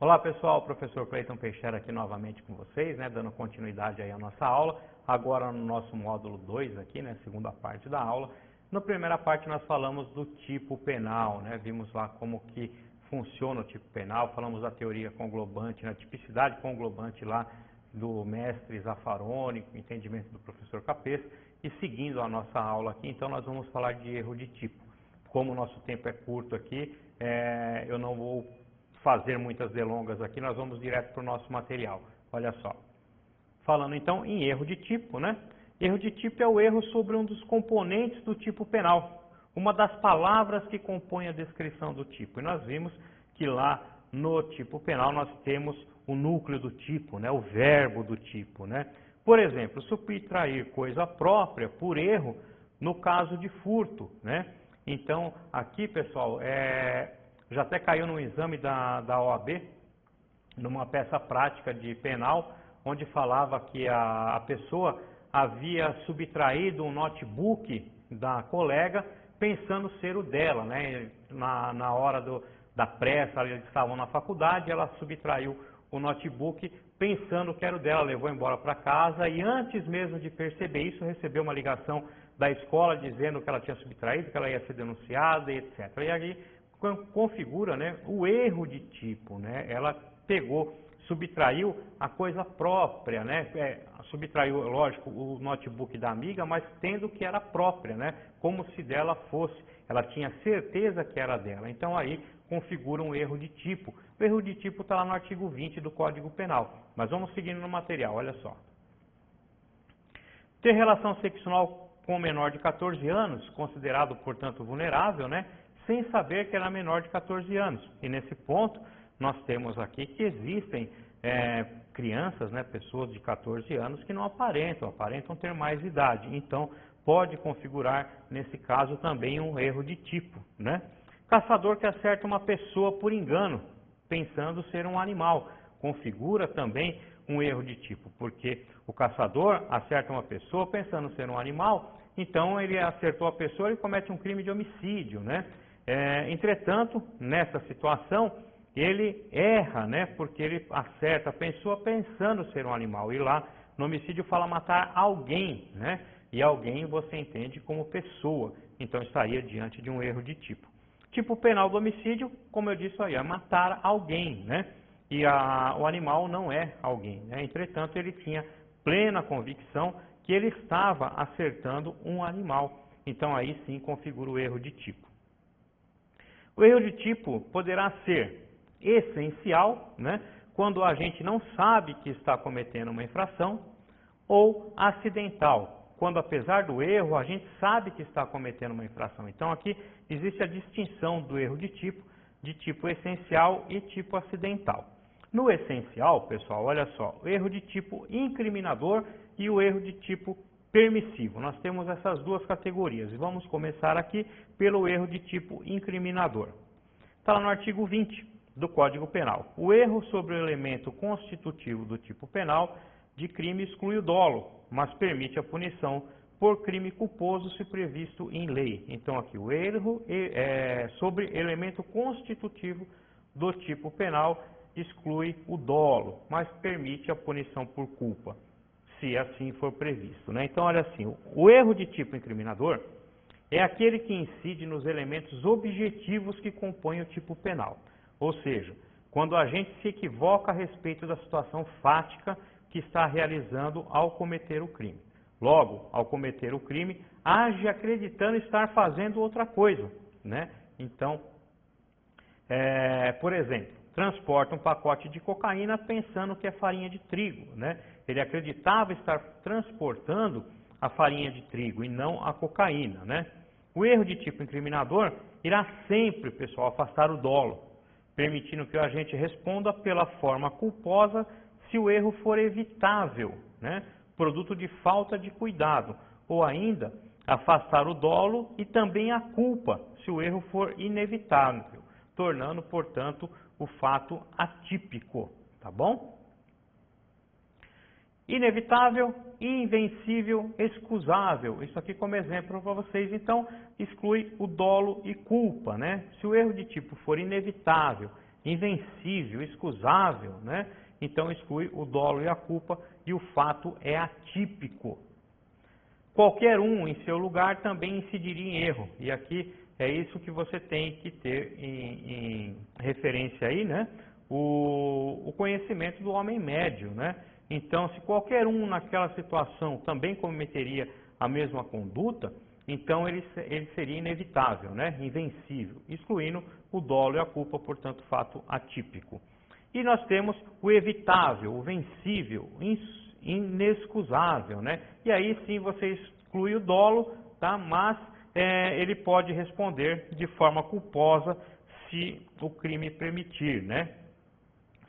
Olá pessoal, professor Cleiton Teixeira aqui novamente com vocês, dando continuidade aí à nossa aula, agora no nosso módulo 2 aqui, segunda parte da aula. Na primeira parte nós falamos do tipo penal, vimos lá como que funciona o tipo penal, falamos da teoria conglobante, na tipicidade conglobante lá do mestre Zaffaroni, com entendimento do professor Capês, e seguindo a nossa aula aqui, então nós vamos falar de erro de tipo. Como o nosso tempo é curto aqui, eu não vou fazer muitas delongas aqui, nós vamos direto para o nosso material. Olha só. Falando então em erro de tipo, Erro de tipo é o erro sobre um dos componentes do tipo penal, uma das palavras que compõem a descrição do tipo. E nós vimos que lá no tipo penal nós temos o núcleo do tipo, o verbo do tipo, Por exemplo, subtrair coisa própria por erro no caso de furto, Então, aqui, pessoal, já até caiu no exame da OAB, numa peça prática de penal, onde falava que a pessoa havia subtraído um notebook da colega pensando ser o dela, Na hora da pressa, eles estavam na faculdade, ela subtraiu o notebook pensando que era o dela, levou embora para casa e antes mesmo de perceber isso, recebeu uma ligação da escola dizendo que ela tinha subtraído, que ela ia ser denunciada, etc. E aí configura o erro de tipo, Ela pegou, subtraiu a coisa própria, Subtraiu, lógico, o notebook da amiga, mas tendo que era própria, Como se dela fosse. Ela tinha certeza que era dela. Então aí configura um erro de tipo. O erro de tipo está lá no artigo 20 do Código Penal. Mas vamos seguindo no material, olha só. Ter relação sexual com menor de 14 anos, considerado, portanto, vulnerável, sem saber que era menor de 14 anos. E nesse ponto, nós temos aqui que existem crianças, pessoas de 14 anos que não aparentam ter mais idade. Então, pode configurar, nesse caso, também um erro de tipo, Caçador que acerta uma pessoa por engano, pensando ser um animal, configura também um erro de tipo, porque o caçador acerta uma pessoa pensando ser um animal, então ele acertou a pessoa e comete um crime de homicídio, Entretanto, nessa situação, ele erra, porque ele acerta a pessoa pensando ser um animal, e lá no homicídio fala matar alguém, E alguém você entende como pessoa, então estaria diante de um erro de tipo. Tipo penal do homicídio, como eu disse aí, é matar alguém, E o animal não é alguém, Entretanto, ele tinha plena convicção que ele estava acertando um animal. Então aí sim configura o erro de tipo. O erro de tipo poderá ser essencial, quando a gente não sabe que está cometendo uma infração, ou acidental, quando apesar do erro a gente sabe que está cometendo uma infração. Então aqui existe a distinção do erro de tipo essencial e tipo acidental. No essencial, pessoal, olha só, o erro de tipo incriminador e o erro de tipo permissivo. Nós temos essas duas categorias e vamos começar aqui pelo erro de tipo incriminador. Está lá no artigo 20 do Código Penal. O erro sobre o elemento constitutivo do tipo penal de crime exclui o dolo, mas permite a punição por crime culposo se previsto em lei. Então aqui o erro sobre elemento constitutivo do tipo penal exclui o dolo, mas permite a punição por culpa, se assim for previsto. Então olha assim, o erro de tipo incriminador é aquele que incide nos elementos objetivos que compõem o tipo penal. Ou seja, quando a gente se equivoca a respeito da situação fática que está realizando ao cometer o crime. Logo, ao cometer o crime, age acreditando estar fazendo outra coisa, Então, por exemplo, transporta um pacote de cocaína pensando que é farinha de trigo, Ele acreditava estar transportando a farinha de trigo e não a cocaína, O erro de tipo incriminador irá sempre, pessoal, afastar o dolo, permitindo que o agente responda pela forma culposa se o erro for evitável, produto de falta de cuidado, ou ainda afastar o dolo e também a culpa se o erro for inevitável, tornando, portanto, o fato atípico, tá bom? Inevitável, invencível, excusável. Isso aqui como exemplo para vocês. Então, exclui o dolo e culpa, Se o erro de tipo for inevitável, invencível, excusável, né? Então exclui o dolo e a culpa e o fato é atípico. Qualquer um em seu lugar também incidiria em erro. E aqui é isso que você tem que ter em referência aí, né? O conhecimento do homem médio, né? Então, se qualquer um naquela situação também cometeria a mesma conduta, então ele seria inevitável, né? Invencível, excluindo o dolo e a culpa, portanto, fato atípico. E nós temos o evitável, o vencível, inexcusável, né? E aí sim você exclui o dolo, tá? Mas ele pode responder de forma culposa se o crime permitir, né?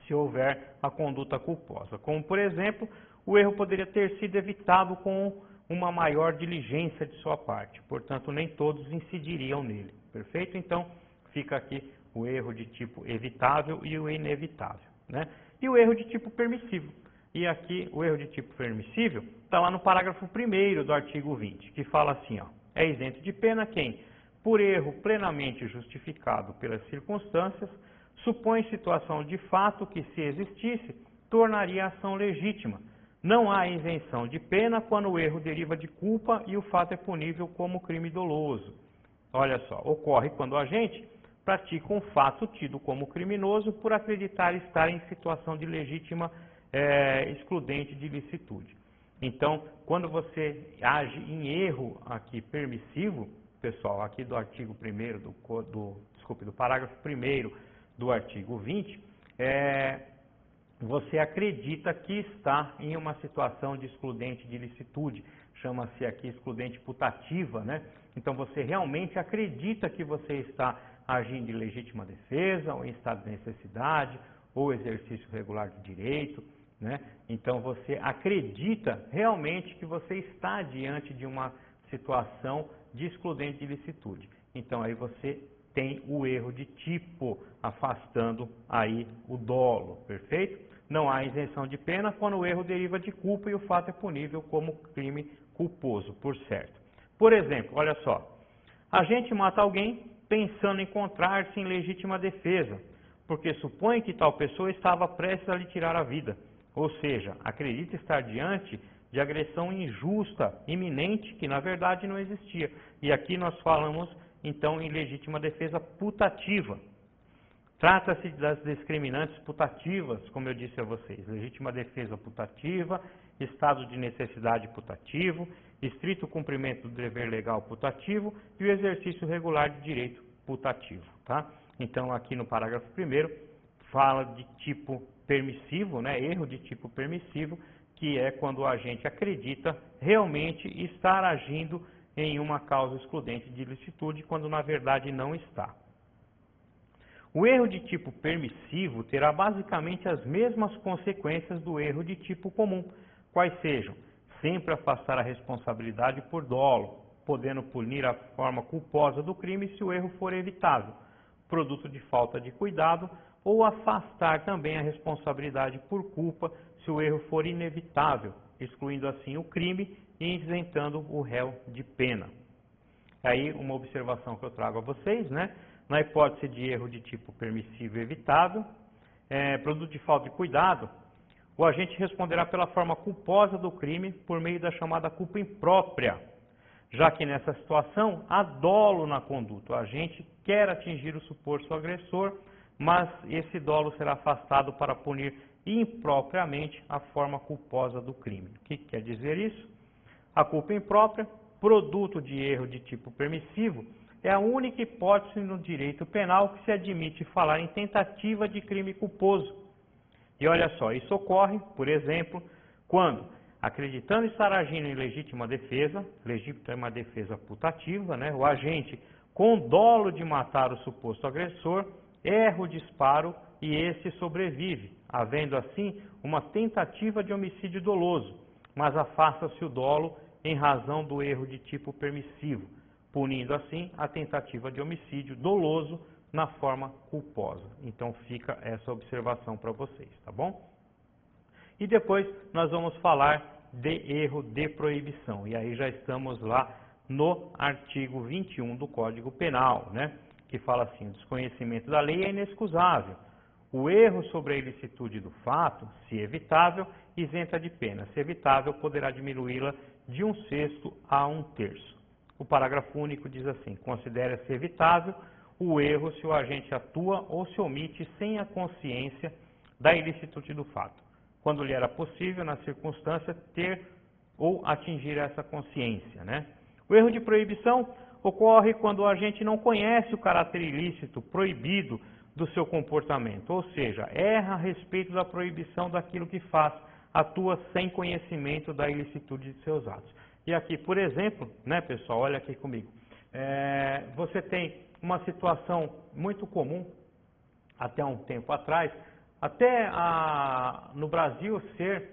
Se houver a conduta culposa. Como, por exemplo, o erro poderia ter sido evitado com uma maior diligência de sua parte. Portanto, nem todos incidiriam nele. Perfeito? Então, fica aqui o erro de tipo evitável e o inevitável, né? E o erro de tipo permissivo. E aqui o erro de tipo permissível está lá no parágrafo 1º do artigo 20, que fala assim, ó, é isento de pena quem, por erro plenamente justificado pelas circunstâncias, supõe situação de fato que, se existisse, tornaria a ação legítima. Não há isenção de pena quando o erro deriva de culpa e o fato é punível como crime doloso. Olha só, ocorre quando o agente pratica um fato tido como criminoso por acreditar estar em situação de legítima excludente de ilicitude. Então, quando você age em erro aqui permissivo, pessoal, aqui do artigo 1º, do parágrafo 1º do artigo 20, você acredita que está em uma situação de excludente de ilicitude, chama-se aqui excludente putativa, né? Então você realmente acredita que você está agindo em legítima defesa, ou em estado de necessidade, ou exercício regular de direito, né? Então você acredita realmente que você está diante de uma situação de excludente de ilicitude. Então aí você tem o erro de tipo, afastando aí o dolo, perfeito? Não há isenção de pena quando o erro deriva de culpa e o fato é punível como crime culposo, por certo. Por exemplo, olha só, a gente mata alguém pensando em encontrar-se em legítima defesa, porque supõe que tal pessoa estava prestes a lhe tirar a vida, ou seja, acredita estar diante de agressão injusta, iminente, que na verdade não existia. E aqui nós falamos então em legítima defesa putativa. Trata-se das discriminantes putativas, como eu disse a vocês, legítima defesa putativa, estado de necessidade putativo, estrito cumprimento do dever legal putativo e o exercício regular de direito putativo, tá? Então aqui no parágrafo 1º fala de tipo permissivo, né, erro de tipo permissivo, que é quando o agente acredita realmente estar agindo em uma causa excludente de ilicitude, quando na verdade não está. O erro de tipo permissivo terá basicamente as mesmas consequências do erro de tipo comum, quais sejam sempre afastar a responsabilidade por dolo, podendo punir a forma culposa do crime se o erro for evitável, produto de falta de cuidado, ou afastar também a responsabilidade por culpa se o erro for inevitável, excluindo assim o crime e isentando o réu de pena. Aí uma observação que eu trago a vocês, né? Na hipótese de erro de tipo permissivo e evitável, produto de falta de cuidado, o agente responderá pela forma culposa do crime por meio da chamada culpa imprópria, já que nessa situação há dolo na conduta. O agente quer atingir o suposto agressor, mas esse dolo será afastado para punir impropriamente a forma culposa do crime. O que quer dizer isso? A culpa imprópria, produto de erro de tipo permissivo, é a única hipótese no direito penal que se admite falar em tentativa de crime culposo. E olha só, isso ocorre, por exemplo, quando, acreditando estar agindo em legítima defesa putativa, né, o agente, com dolo de matar o suposto agressor, erra o disparo e esse sobrevive, havendo assim uma tentativa de homicídio doloso, mas afasta-se o dolo em razão do erro de tipo permissivo, punindo assim a tentativa de homicídio doloso na forma culposa. Então fica essa observação para vocês, tá bom? E depois nós vamos falar de erro de proibição. E aí já estamos lá no artigo 21 do Código Penal, né? Que fala assim, o desconhecimento da lei é inexcusável. O erro sobre a ilicitude do fato, se evitável, isenta de pena. Se evitável, poderá diminuí-la de 1/6 a 1/3. O parágrafo único diz assim: considera-se evitável o erro se o agente atua ou se omite sem a consciência da ilicitude do fato, quando lhe era possível, na circunstância, ter ou atingir essa consciência, né? O erro de proibição ocorre quando o agente não conhece o caráter ilícito, proibido do seu comportamento, ou seja, erra a respeito da proibição daquilo que faz, atua sem conhecimento da ilicitude de seus atos. E aqui, por exemplo, né, pessoal, olha aqui comigo, você tem uma situação muito comum, até um tempo atrás, até no Brasil ser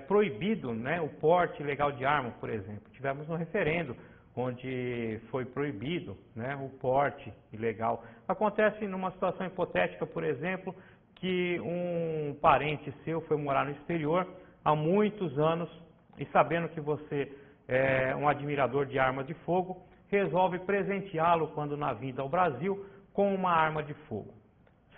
proibido, né, o porte ilegal de arma, por exemplo. Tivemos um referendo onde foi proibido, né, o porte ilegal. Acontece numa situação hipotética, por exemplo, que um parente seu foi morar no exterior há muitos anos e, sabendo que você é um admirador de armas de fogo, resolve presenteá-lo quando na vinda ao Brasil com uma arma de fogo.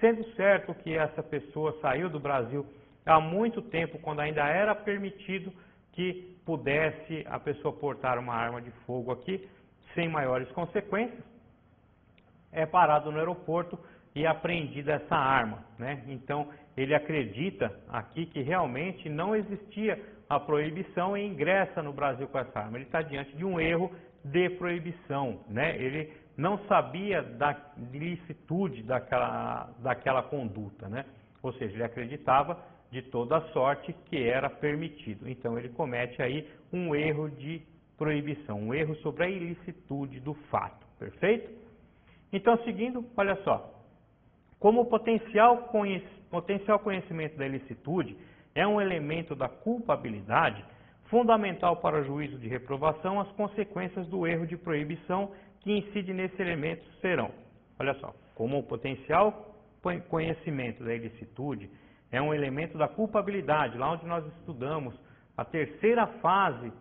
Sendo certo que essa pessoa saiu do Brasil há muito tempo, quando ainda era permitido que pudesse a pessoa portar uma arma de fogo aqui, sem maiores consequências, é parado no aeroporto e apreendida essa arma, né? Então, ele acredita aqui que realmente não existia a proibição e ingressa no Brasil com essa arma. Ele está diante de um erro de proibição, né? Ele não sabia da ilicitude daquela conduta, né? Ou seja, ele acreditava de toda sorte que era permitido. Então, ele comete aí um erro de proibição, um erro sobre a ilicitude do fato, perfeito? Então, seguindo, olha só, como o potencial conhecimento da ilicitude é um elemento da culpabilidade, fundamental para o juízo de reprovação, as consequências do erro de proibição que incide nesse elemento serão, olha só, como o potencial conhecimento da ilicitude é um elemento da culpabilidade, lá onde nós estudamos a terceira fase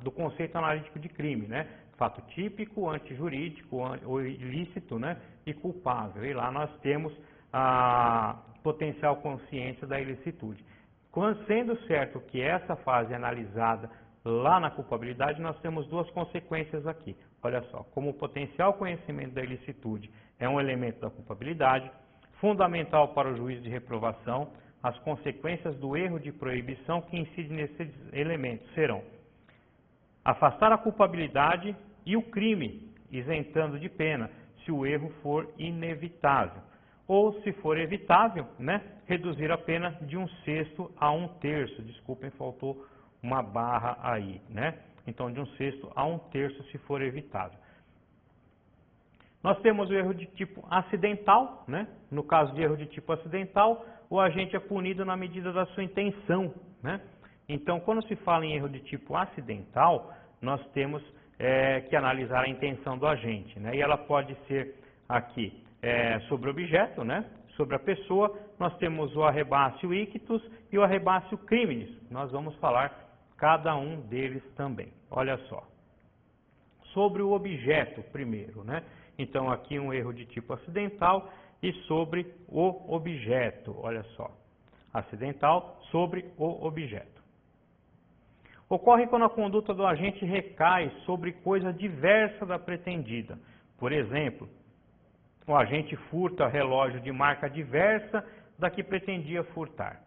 do conceito analítico de crime, né? Fato típico, antijurídico, ou ilícito, né? E culpável. E lá nós temos a potencial consciência da ilicitude. Sendo certo que essa fase é analisada lá na culpabilidade, nós temos duas consequências aqui. Olha só, como o potencial conhecimento da ilicitude é um elemento da culpabilidade, fundamental para o juízo de reprovação, as consequências do erro de proibição que incidem nesses elementos serão afastar a culpabilidade e o crime, isentando de pena, se o erro for inevitável. Ou, se for evitável, né, reduzir a pena de 1/6 a 1/3. Desculpem, faltou uma barra aí, né? Então, de 1/6 a 1/3 se for evitável. Nós temos o erro de tipo acidental, né? No caso de erro de tipo acidental, o agente é punido na medida da sua intenção, né? Então, quando se fala em erro de tipo acidental, nós temos que analisar a intenção do agente, né? E ela pode ser aqui sobre o objeto, né? Sobre a pessoa, nós temos o arrebatio ictus e o arrebatio criminis. Nós vamos falar cada um deles também. Olha só. Sobre o objeto primeiro, né? Então, aqui um erro de tipo acidental e sobre o objeto. Olha só. Acidental sobre o objeto. Ocorre quando a conduta do agente recai sobre coisa diversa da pretendida. Por exemplo, o agente furta relógio de marca diversa da que pretendia furtar.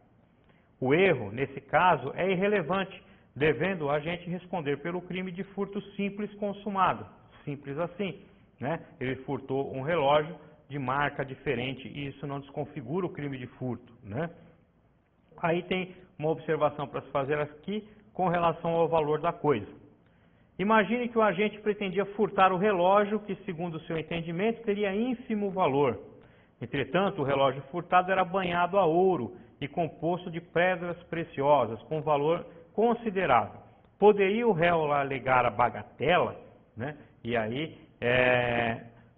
O erro, nesse caso, é irrelevante, devendo o agente responder pelo crime de furto simples consumado. Simples assim, né? Ele furtou um relógio de marca diferente e isso não desconfigura o crime de furto, né? Aí tem uma observação para se fazer aqui com relação ao valor da coisa. Imagine que o agente pretendia furtar o relógio que, segundo o seu entendimento, teria ínfimo valor. Entretanto, o relógio furtado era banhado a ouro e composto de pedras preciosas, com valor considerável. Poderia o réu alegar a bagatela, né? E aí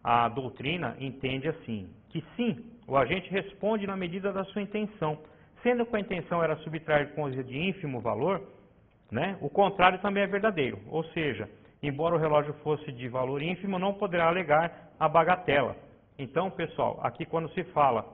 a doutrina entende assim, que sim, o agente responde na medida da sua intenção. Sendo que a intenção era subtrair coisa de ínfimo valor, né? O contrário também é verdadeiro, ou seja, embora o relógio fosse de valor ínfimo, não poderá alegar a bagatela. Então, pessoal, aqui quando se fala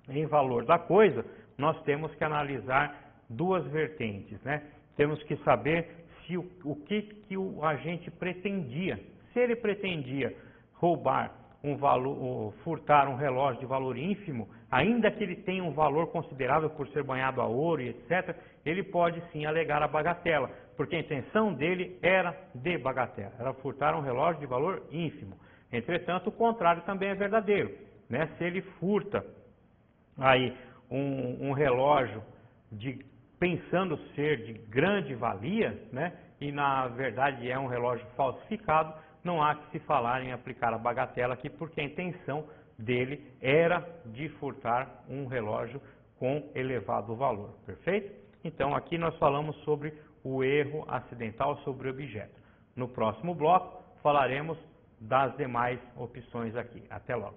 em valor da coisa, nós temos que analisar duas vertentes, né? Temos que saber se o que o agente pretendia. Se ele pretendia roubar um valor, furtar um relógio de valor ínfimo, ainda que ele tenha um valor considerável por ser banhado a ouro e etc., ele pode sim alegar a bagatela, porque a intenção dele era de bagatela, era furtar um relógio de valor ínfimo. Entretanto, o contrário também é verdadeiro, né? Se ele furta aí um relógio pensando ser de grande valia, né? E na verdade é um relógio falsificado, não há que se falar em aplicar a bagatela aqui, porque a intenção dele era de furtar um relógio com elevado valor, perfeito? Então aqui nós falamos sobre o erro acidental sobre o objeto. No próximo bloco falaremos das demais opções aqui. Até logo.